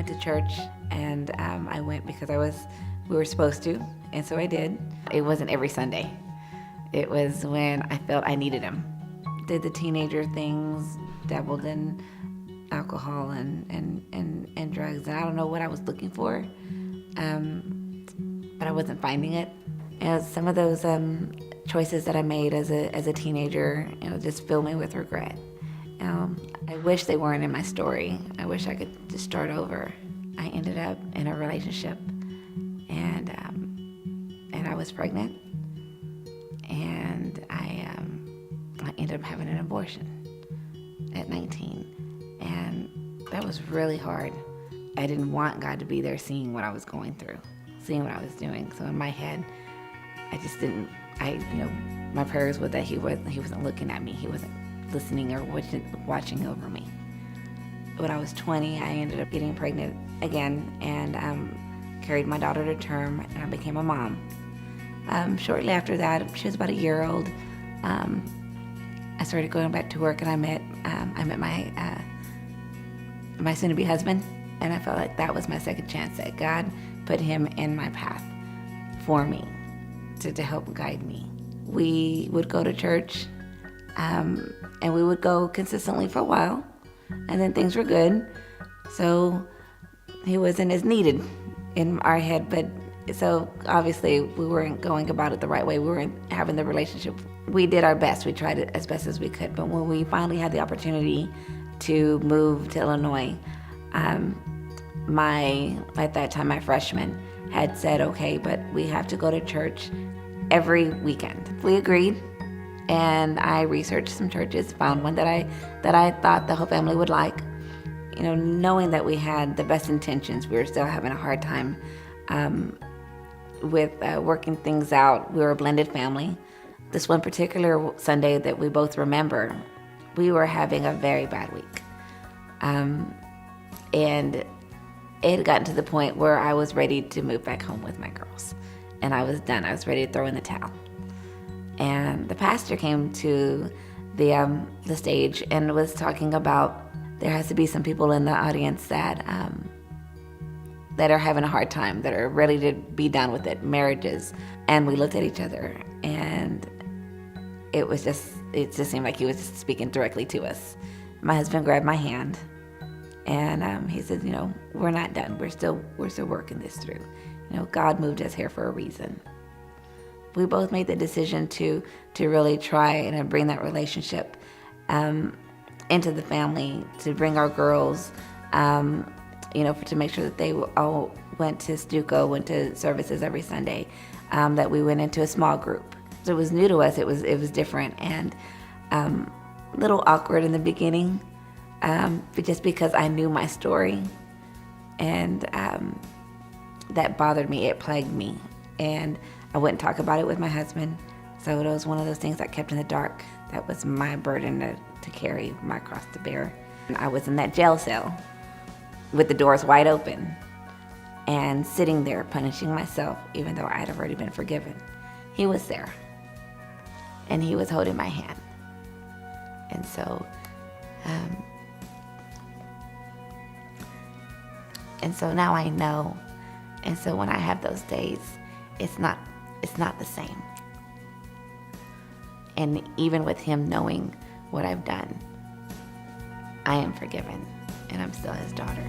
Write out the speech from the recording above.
went to church, and I went because we were supposed to, and so I did. It wasn't every Sunday. It was when I felt I needed him. Did the teenager things, dabbled in alcohol and drugs, and I don't know what I was looking for, but I wasn't finding it. And some of those choices that I made as a teenager, just fill me with regret. I wish they weren't in my story. I wish I could just start over. I ended up in a relationship, and I was pregnant, and I ended up having an abortion at 19, and that was really hard. I didn't want God to be there seeing what I was going through, seeing what I was doing. So in my head, I just didn't. My prayers were that he wasn't looking at me. He wasn't listening or watching over me. When I was 20, I ended up getting pregnant again and carried my daughter to term, and I became a mom. Shortly after that, she was about a year old. I started going back to work, and I met my soon-to-be husband, and I felt like that was my second chance, that God put him in my path for me to help guide me. We would go to church, and we would go consistently for a while, and then things were good. So he wasn't as needed in our head, but so obviously we weren't going about it the right way. We weren't having the relationship. We did our best. We tried it as best as we could. But when we finally had the opportunity to move to Illinois, at that time, my freshman had said, okay, but we have to go to church every weekend. We agreed, and I researched some churches, found one that I thought the whole family would like. Knowing that we had the best intentions, we were still having a hard time with working things out. We were a blended family. This one particular Sunday that we both remember, we were having a very bad week. And it had gotten to the point where I was ready to move back home with my girls. And I was done. I was ready to throw in the towel. And the pastor came to the stage and was talking about there has to be some people in the audience that are having a hard time, that are ready to be done with it, marriages. And we looked at each other, and it just seemed like he was speaking directly to us. My husband grabbed my hand, and he said, we're not done. We're still working this through. God moved us here for a reason. We both made the decision to really try and bring that relationship into the family, to bring our girls, to make sure that they all went to Stuco, went to services every Sunday, that we went into a small group. So it was new to us. It was different and a little awkward in the beginning, but just because I knew my story, and that bothered me. It plagued me, and I wouldn't talk about it with my husband. So it was one of those things I kept in the dark. That was my burden to carry, my cross to bear. And I was in that jail cell with the doors wide open and sitting there punishing myself, even though I had already been forgiven. He was there, and he was holding my hand. And so now I know. And so when I have those days, it's not the same. And even with him knowing what I've done, I am forgiven, and I'm still his daughter.